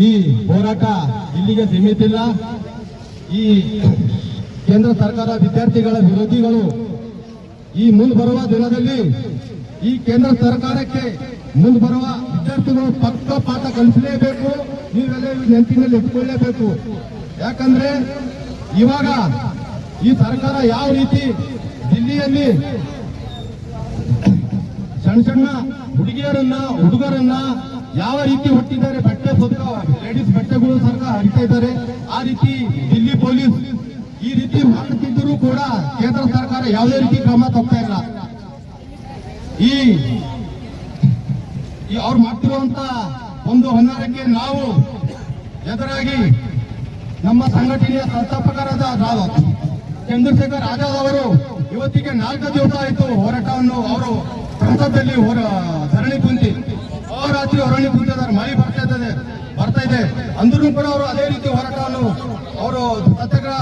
ಈ ಹೋರಾಟ ಇಲ್ಲಿಗೆ ಸೀಮಿತ ಇಲ್ಲ. ಈ ಕೇಂದ್ರ ಸರ್ಕಾರ ವಿದ್ಯಾರ್ಥಿಗಳ ವಿರೋಧಿಗಳು ಈ ಮುಂದೆ ಬರುವ ದಿನದಲ್ಲಿ ಈ ಕೇಂದ್ರ ಸರ್ಕಾರಕ್ಕೆ ಮುಂದೆ ಬರುವ ವಿದ್ಯಾರ್ಥಿಗಳು ಪಕ್ಕ ಪಾಠ ಕಲಿಸಲೇಬೇಕು. ನೀವೆಲ್ಲ ನೆನಪಿನಲ್ಲಿ ಇಟ್ಕೊಳ್ಳೇಬೇಕು. ಯಾಕಂದ್ರೆ ಇವಾಗ ಈ ಸರ್ಕಾರ ಯಾವ ರೀತಿ ದಿಲ್ಲಿಯಲ್ಲಿ ಸಣ್ಣ ಸಣ್ಣ ಹುಡುಗರನ್ನ ಯಾವ ರೀತಿ ಹುಟ್ಟಿದ್ದಾರೆ, ಬಟ್ಟೆ ಲೇಡೀಸ್ ಬಟ್ಟೆಗಳು ಸರ್ಕಾರ ಹರಿತಾ ಇದ್ದಾರೆ. ಆ ರೀತಿ ದಿಲ್ಲಿ ಪೊಲೀಸ್ ಈ ರೀತಿ ಮಾಡುತ್ತಿದ್ದರೂ ಕೂಡ ಕೇಂದ್ರ ಸರ್ಕಾರ ಯಾವುದೇ ರೀತಿ ಕ್ರಮ ತಗ್ತಾ ಇಲ್ಲ. ಈ ಅವ್ರು ಮಾಡ್ತಿರುವಂತ ಒಂದು ಹೊನ್ನಾರಕ್ಕೆ ನಾವು ಎದುರಾಗಿ ನಮ್ಮ ಸಂಘಟನೆಯ ಸಂಸ್ಥಾಪಕರಾದ ಚಂದ್ರಶೇಖರ್ ಆಜಾದ್ ಅವರು ಇವತ್ತಿಗೆ 4 ದಿವಸ ಆಯಿತು ಹೋರಾಟವನ್ನು ಅವರು ಸಂಸದಲ್ಲಿ ಧರಣಿ ಕುಂತಿ ರಾತ್ರಿ ಧರಣಿ ಕುಂತಿದ್ದಾರೆ. ಮಳೆ ಬರ್ತಾ ಇದೆ ಅಂದ್ರೂ ಕೂಡ ಅವರು ಅದೇ ರೀತಿ ಹೋರಾಟವನ್ನು ಅವರು ಸತ್ಯಾಗ್ರಹ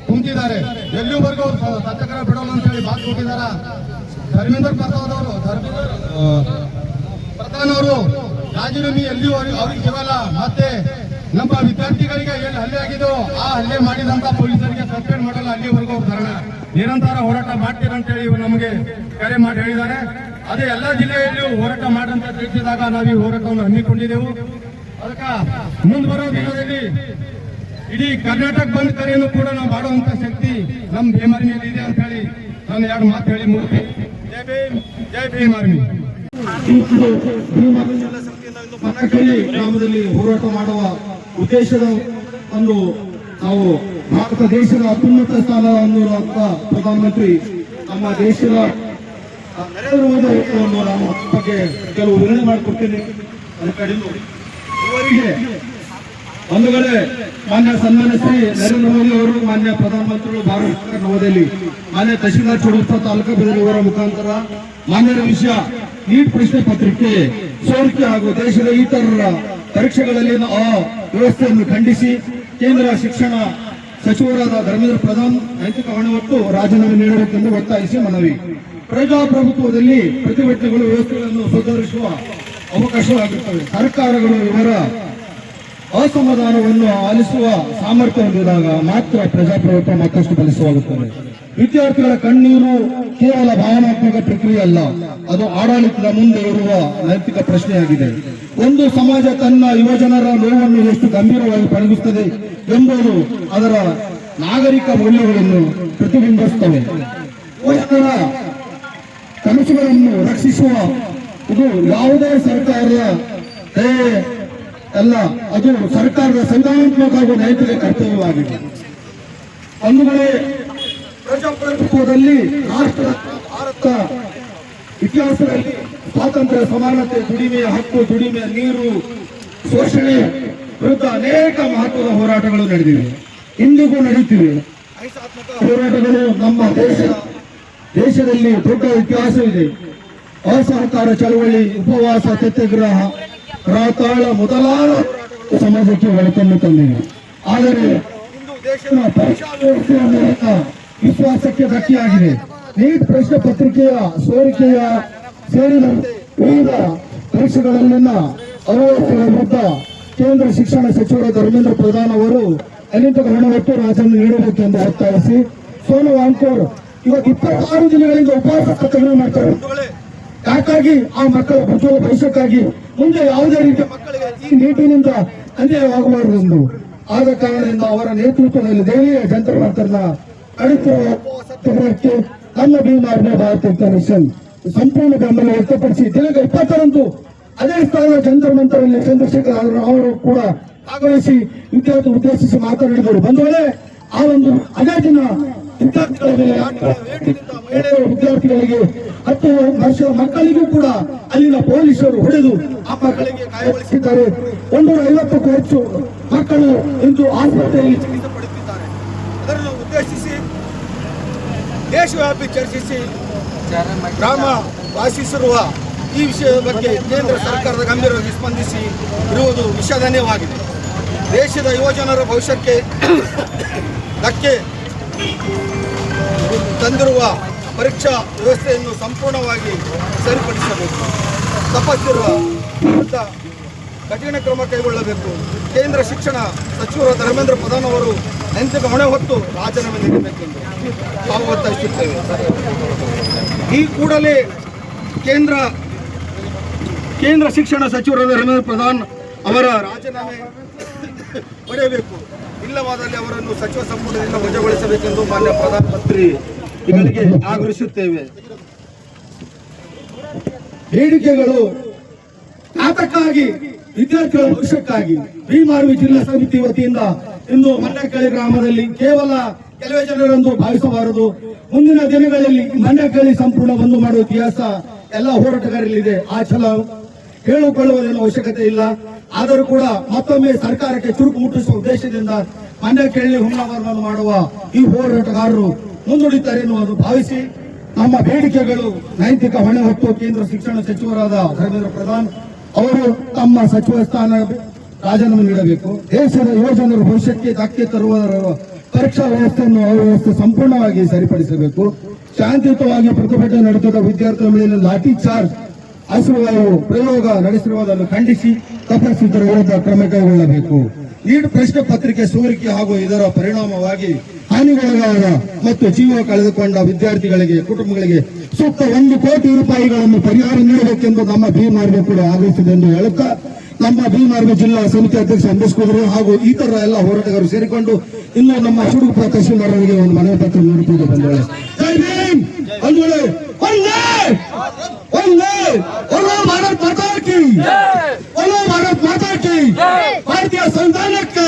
ಕುಂತಿದ್ದಾರೆ. ಎಲ್ಲಿವರೆಗೂ ಸತ್ಯಾಗ್ರಹ ಬಿಡೋಲ್ಲ ಅಂತ ಹೇಳಿ ಮಾತು ಕೊಟ್ಟಿದ್ದಾರ. ಧರ್ಮೇಂದ್ರ ಪ್ರಧಾನ್ ಅವರು ರಾಜೀನಾಮೆ ಎಲ್ಲಿವರೆಗೂ ಅವ್ರಿಗೆ ಸಿಗಲ್ಲ. ಮತ್ತೆ ನಮ್ಮ ವಿದ್ಯಾರ್ಥಿಗಳಿಗೆ ಏನು ಹಲ್ಲೆ ಆಗಿದೋ ಆ ಹಲ್ಲೆ ಮಾಡಿದಂತ ಪೊಲೀಸರಿಗೆ ಸಸ್ಪೆಂಡ್ ಮಾಡಲ್ಲ. ಅಲ್ಲಿವರೆಗೂ ಅವರು ಧರಣ ನಿರಂತರ ಹೋರಾಟ ಮಾಡ್ತೀರಂತೇಳಿ ಇವರು ನಮಗೆ ಕರೆ ಮಾಡಿ ಹೇಳಿದ್ದಾರೆ. ಅದೇ ಎಲ್ಲಾ ಜಿಲ್ಲೆಯಲ್ಲಿಯೂ ಹೋರಾಟ ಮಾಡಂತ ತಿಳಿಸಿದಾಗ ನಾವು ಈ ಹೋರಾಟವನ್ನು ಹಮ್ಮಿಕೊಂಡಿದ್ದೆವು. ಅದಕ್ಕೆ ಮುಂದೆ ಬರೋ ದಿನದಲ್ಲಿ ಇಡೀ ಕರ್ನಾಟಕ ಬಂದ್ ಕರೆಯನ್ನು ಕೂಡ ನಾವು ಮಾಡುವಂತ ಶಕ್ತಿ ನಮ್ಮ ಭೀಮ್ ಆರ್ಮಿಯಲ್ಲಿ ಇದೆ ಅಂತ ಹೇಳಿ ನಾನು 2 ಮಾತು ಹೇಳಿ ಮುಗಿಸಿ. ಜೈ ಭೀಮ್ ಆರ್ಮಿ. ಗ್ರಾಮದಲ್ಲಿ ಹೋರಾಟ ಮಾಡುವ ಉದ್ದೇಶದ ಒಂದು ನಾವು ಭಾರತ ದೇಶದ ಅತ್ಯುನ್ನತ ಸ್ಥಾನ ಹೊಂದಿರುವಂತ ಪ್ರಧಾನಮಂತ್ರಿ ನಮ್ಮ ದೇಶದ ನರೇಂದ್ರ ಮೋದಿ ಅವರನ್ನು ನಾನು ಬಗ್ಗೆ ಕೆಲವು ವಿವರಣೆ ಮಾಡಿಕೊಡ್ತೇನೆ. ಇವರಿಗೆ ಒಂದು ಕಡೆ ಮಾನ್ಯ ಸನ್ಮಾನ್ಯ ಶ್ರೀ ನರೇಂದ್ರ ಮೋದಿ ಅವರು, ಮಾನ್ಯ ಪ್ರಧಾನಮಂತ್ರಿಗಳು ಭಾರತ ನವದೆಹಲಿ, ಮಾನ್ಯ ತಹಶೀಲ್ದಾರ್ ಚೌಡಪ್ಪ ತಾಲೂಕಾ ಬೆದರಿ ಇವರ ಮುಖಾಂತರ ಮಾನ್ಯರ ವಿಷಯ ನೀಟ್ ಪ್ರಶ್ನೆ ಪತ್ರಿಕೆ ಸೋರಿಕೆ ಹಾಗೂ ದೇಶದ ಇತರ ಪರೀಕ್ಷೆಗಳಲ್ಲಿನ ವ್ಯವಸ್ಥೆಯನ್ನು ಖಂಡಿಸಿ ಕೇಂದ್ರ ಶಿಕ್ಷಣ ಸಚಿವರಾದ ಧರ್ಮೇಂದ್ರ ಪ್ರಧಾನ್ ನೈತಿಕ ಹೊಣೆ ಹೊತ್ತು ರಾಜೀನಾಮೆ ನೀಡಬೇಕೆಂದು ಒತ್ತಾಯಿಸಿ ಮನವಿ. ಪ್ರಜಾಪ್ರಭುತ್ವದಲ್ಲಿ ಪ್ರತಿಭಟನೆಗಳು ವ್ಯವಸ್ಥೆಗಳನ್ನು ಸುಧಾರಿಸುವ ಅವಕಾಶವಾಗುತ್ತವೆ. ಸರ್ಕಾರಗಳು ಇವರ ಅಸಮಾಧಾನವನ್ನು ಆಲಿಸುವ ಸಾಮರ್ಥ್ಯ ಹೊಂದಿದಾಗ ಮಾತ್ರ ಪ್ರಜಾಪ್ರಭುತ್ವ ಮತ್ತಷ್ಟು ಬಲಿಸವಾಗುತ್ತದೆ. ವಿದ್ಯಾರ್ಥಿಗಳ ಕಣ್ಣೀರು ಕೇವಲ ಭಾವನಾತ್ಮಕ ಪ್ರಕ್ರಿಯೆ ಅಲ್ಲ, ಅದು ಆಡಳಿತದ ಮುಂದೆ ಇರುವ ನೈತಿಕ ಪ್ರಶ್ನೆಯಾಗಿದೆ. ಒಂದು ಸಮಾಜ ತನ್ನ ಯುವಜನರ ನೋವನ್ನು ಎಷ್ಟು ಗಂಭೀರವಾಗಿ ಪರಿಗಣಿಸುತ್ತದೆ ಎಂಬುದು ಅದರ ನಾಗರಿಕ ಮೌಲ್ಯಗಳನ್ನು ಪ್ರತಿಬಿಂಬಿಸುತ್ತವೆ. ಯುವಜನರ ಕನಸುಗಳನ್ನು ರಕ್ಷಿಸುವ ಇದು ಯಾವುದೇ ಸರ್ಕಾರದ ಅಲ್ಲ, ಅದು ಸರ್ಕಾರದ ಸಂವಿಧಾನಾತ್ಮಕ ಹಾಗೂ ನೈತಿಕ ಕರ್ತವ್ಯವಾಗಿದೆ. ಒಂದುಗಳೇ ಪ್ರಜಾಪ್ರಭುತ್ವದಲ್ಲಿ ರಾಷ್ಟ್ರ ಭಾರತ ಇತಿಹಾಸದಲ್ಲಿ ಸ್ವಾತಂತ್ರ್ಯ, ಸಮಾನತೆ, ದುಡಿಮೆಯ ಹಕ್ಕು, ದುಡಿಮೆಯ ನೀರು, ಶೋಷಣೆ ವಿರುದ್ಧ ಅನೇಕ ಮಹತ್ವದ ಹೋರಾಟಗಳು ನಡೆದಿವೆ, ಇಂದಿಗೂ ನಡೀತಿವೆ. ಹೋರಾಟಗಳು ನಮ್ಮ ದೇಶದಲ್ಲಿ ದೊಡ್ಡ ಇತಿಹಾಸವಿದೆ. ಅಸಹಕಾರ ಚಳವಳಿ, ಉಪವಾಸ ಸತ್ಯಾಗ್ರಹ, ರಾತಾಳ ಮೊದಲಾದ ಸಮಾಜಕ್ಕೆ ಒಳತನ್ನು ತಂದಿವೆ. ಆದರೆ ಇಂದು ದೇಶದ ಪರೀಕ್ಷಾ ವ್ಯವಸ್ಥೆಯ ಮೂಲಕ ವಿಶ್ವಾಸಕ್ಕೆ ಧಕ್ಕೆಯಾಗಿದೆ. ನೀಟ್ ಪ್ರಶ್ನೆ ಪತ್ರಿಕೆಯ ಸೋರಿಕೆಯ ಸೇರಿದಂತೆ ವಿವಿಧ ಪರೀಕ್ಷೆಗಳಲ್ಲಿನ ಅವ್ಯವಸ್ಥೆಗಳ ವಿರುದ್ಧ ಕೇಂದ್ರ ಶಿಕ್ಷಣ ಸಚಿವ ಧರ್ಮೇಂದ್ರ ಪ್ರಧಾನ್ ಅವರು ಅನಿಯಂತ್ರಿತ ಹೊಣೆ ಹೊತ್ತು ರಾಜೀನಾಮೆ ನೀಡಬೇಕೆಂದು ಒತ್ತಾಯಿಸಿ ಸೋನು ವಾಂಕೋರ್ ಇವತ್ತು 26 ದಿನಗಳಿಂದ ಉಪವಾಸ ಸತ್ಯಾಗ್ರಹ ಮಾಡ್ತಾರೆ. ಯಾಕಾಗಿ? ಆ ಮಕ್ಕಳ ಉಜ್ವಲ ಭವಿಷ್ಯಕ್ಕಾಗಿ, ಮುಂದೆ ಯಾವುದೇ ರೀತಿಯ ಮಕ್ಕಳಿಗೆ ಈ ನೀಟಿನಿಂದ ಅನ್ಯಾಯವಾಗಬಾರದೆಂದು. ಆದ ಕಾರಣದಿಂದ ಅವರ ನೇತೃತ್ವದಲ್ಲಿ ದೆಹಲಿಯ ಜಂತರ್ ಮಂತರ್ನ ನಡೆಸುವ ಸತ್ಯಾಗ್ರಹಕ್ಕೆ ನಮ್ಮ ಭೀಮ್ ಆರ್ಮಿ ಭಾರತ ಮಿಷನ್ ಸಂಪೂರ್ಣ ಬೆಂಬಲ ವ್ಯಕ್ತಪಡಿಸಿ ದಿನಾಂಕ 20ರಂದು ಅದೇ ಸ್ಥಳದ ಜಂತರ್ ಮಂತರಲ್ಲಿ ಚಂದ್ರಶೇಖರ್ ಅವರು ಕೂಡ ಭಾಗವಹಿಸಿ ವಿದ್ಯಾರ್ಥಿ ಉದ್ದೇಶಿಸಿ ಮಾತನಾಡಿದರು. ಬಂಧುಗಳೇ, ಆ ಒಂದು ಅದೇ ದಿನ ವಿದ್ಯಾರ್ಥಿಗಳಿಗೆ 10 ವರ್ಷದ ಮಕ್ಕಳಿಗೂ ಕೂಡ ಅಲ್ಲಿನ ಪೊಲೀಸರು ಹೊಡೆದು ಆ ಮಕ್ಕಳಿಗೆ ಗಾಯಗೊಳಿಸಿದ್ದಾರೆ. 150ಕ್ಕೂ ಹೆಚ್ಚು ಮಕ್ಕಳು ಇಂದು ಆಸ್ಪತ್ರೆಯಲ್ಲಿ ಚಿಕಿತ್ಸೆ ಪಡೆಯುತ್ತಿದ್ದಾರೆ. ಅದನ್ನು ಉದ್ದೇಶಿಸಿ ದೇಶವ್ಯಾಪಿ ಚರ್ಚಿಸಿ ಗ್ರಾಮ ವಾಸಿಸಿರುವ ಈ ವಿಷಯದ ಬಗ್ಗೆ ಕೇಂದ್ರ ಸರ್ಕಾರದ ಗಂಭೀರವಾಗಿ ಸ್ಪಂದಿಸಿ ಇರುವುದು ವಿಷಾದನೀಯವಾಗಿದೆ. ದೇಶದ ಯುವಜನರ ಭವಿಷ್ಯಕ್ಕೆ ಧಕ್ಕೆ ತಂದಿರುವ ಪರೀಕ್ಷಾ ವ್ಯವಸ್ಥೆಯನ್ನು ಸಂಪೂರ್ಣವಾಗಿ ಸರಿಪಡಿಸಬೇಕು. ತಪ್ಪಿಸಿರುವ ವಿರುದ್ಧ ಕಠಿಣ ಕ್ರಮ ಕೈಗೊಳ್ಳಬೇಕು. ಕೇಂದ್ರ ಶಿಕ್ಷಣ ಸಚಿವರು ಧರ್ಮೇಂದ್ರ ಪ್ರಧಾನ್ ಅವರು ನೈತಿಕ ಹೊಣೆ ಹೊತ್ತು ರಾಜೀನಾಮೆ ನೀಡಬೇಕೆಂದು ನಾವು ಒತ್ತಾಯಿಸುತ್ತೇವೆ. ಈ ಕೂಡಲೇ ಕೇಂದ್ರ ಶಿಕ್ಷಣ ಸಚಿವರಾದ ಧರ್ಮೇಂದ್ರ ಪ್ರಧಾನ್ ಅವರ ರಾಜೀನಾಮೆ ಪಡೆಯಬೇಕು. ಇಲ್ಲವಾದಲ್ಲಿ ಅವರನ್ನು ಸಚಿವ ಸಂಪುಟದಿಂದ ವಜಾಗೊಳಿಸಬೇಕೆಂದು ಮಾನ್ಯ ಪ್ರಧಾನಮಂತ್ರಿಗಳಿಗೆ ಆಗ್ರಹಿಸುತ್ತೇವೆ. ಬೇಡಿಕೆಗಳು ನಾಟಕ್ಕಾಗಿ ವಿದ್ಯಾರ್ಥಿಗಳ ಭವಿಷ್ಯಕ್ಕಾಗಿ ಭೀಮಾರ್ವಿ ಜಿಲ್ಲಾ ಸಮಿತಿ ವತಿಯಿಂದ ಇಂದು ಮಂಡ್ಯಕಳಿ ಗ್ರಾಮದಲ್ಲಿ ಕೇವಲ ಕೆಲವೇ ಜನರೆಂದು ಭಾವಿಸಬಾರದು. ಮುಂದಿನ ದಿನಗಳಲ್ಲಿ ಮಂಡ್ಯಕಳಿ ಸಂಪೂರ್ಣ ಬಂದು ಮಾಡುವ ಇತಿಹಾಸ ಎಲ್ಲ ಹೋರಾಟಗಾರರಲ್ಲಿದೆ. ಆ ಛಲ ಹೇಳಿಕೊಳ್ಳುವುದೇನು ಅವಶ್ಯಕತೆ ಇಲ್ಲ. ಆದರೂ ಕೂಡ ಮತ್ತೊಮ್ಮೆ ಸರ್ಕಾರಕ್ಕೆ ಚುರುಕು ಮುಟ್ಟಿಸುವ ಉದ್ದೇಶದಿಂದ ಮಂಡ್ಯಕಳಿ ಹುಮ್ನಾವರವನ್ನು ಮಾಡುವ ಈ ಹೋರಾಟಗಾರರು ಮುಂದೂಡಿದ್ದಾರೆ ಎನ್ನುವುದು ಭಾವಿಸಿ ನಮ್ಮ ಬೇಡಿಕೆಗಳು ನೈತಿಕ ಹೊಣೆ ಹೊತ್ತು ಕೇಂದ್ರ ಶಿಕ್ಷಣ ಸಚಿವರಾದ ಧರ್ಮೇಂದ್ರ ಪ್ರಧಾನ್ ಅವರು ತಮ್ಮ ಸಚಿವ ಸ್ಥಾನ ರಾಜೀನಾಮೆ ನೀಡಬೇಕು. ದೇಶದ ಯುವಜನರ ಭವಿಷ್ಯಕ್ಕೆ ಧಕ್ಕೆ ತರುವುದರ ಪರೀಕ್ಷಾ ವ್ಯವಸ್ಥೆಯನ್ನು ಅವ್ಯವಸ್ಥೆ ಸಂಪೂರ್ಣವಾಗಿ ಸರಿಪಡಿಸಬೇಕು. ಶಾಂತಿಯುತವಾಗಿ ಪ್ರತಿಭಟನೆ ನಡೆಸಿದ ವಿದ್ಯಾರ್ಥಿಗಳ ಮೇಲೆ ಲಾಠಿ ಚಾರ್ಜ್ ಅಶ್ರುವಾಯು ಪ್ರಯೋಗ ನಡೆಸಿರುವುದನ್ನು ಖಂಡಿಸಿ ತಪ್ಪಿಸಿದ್ದರ ವಿರುದ್ಧ ಕ್ರಮ ಕೈಗೊಳ್ಳಬೇಕು. ನೀಟ್ ಪ್ರಶ್ನೆ ಪತ್ರಿಕೆ ಸೋರಿಕೆ ಹಾಗೂ ಇದರ ಪರಿಣಾಮವಾಗಿ ಹಾನಿಗೊಳಗಾದ ಮತ್ತು ಜೀವ ಕಳೆದುಕೊಂಡ ವಿದ್ಯಾರ್ಥಿಗಳಿಗೆ ಕುಟುಂಬಗಳಿಗೆ ಸೂಕ್ತ 1 ಕೋಟಿ ರೂಪಾಯಿಗಳನ್ನು ಪರಿಹಾರ ನೀಡಬೇಕೆಂದು ನಮ್ಮ ಭೀಮಾರ್ವಿ ಕೂಡ ಆಗ್ರಹಿಸಿದೆ ಎಂದು ಹೇಳುತ್ತಾ ನಮ್ಮ ಭೀಮಾರ್ವಿ ಜಿಲ್ಲಾ ಸಮಿತಿ ಅಧ್ಯಕ್ಷ ಅಂಬರೀಶ್ ಕುದುರೆ ಹಾಗೂ ಇತರ ಎಲ್ಲ ಹೋರಾಟಗಾರರು ಸೇರಿಕೊಂಡು ಇನ್ನು ನಮ್ಮ ಚುಡುಗುಪ್ಪ ತಹಶೀಲ್ದಾರ್ ಅವರಿಗೆ ಒಂದು ಮನವಿ ಪತ್ರ ನೀಡುತ್ತಿದ್ದು ಬಂದಿದೆ. ಜೈ ಭೀಮ್. ಭಾರತ್ ಮಾತಾ ಕಿ ಭಾರತೀಯ ಸಂವಿಧಾನಕ್ಕೆ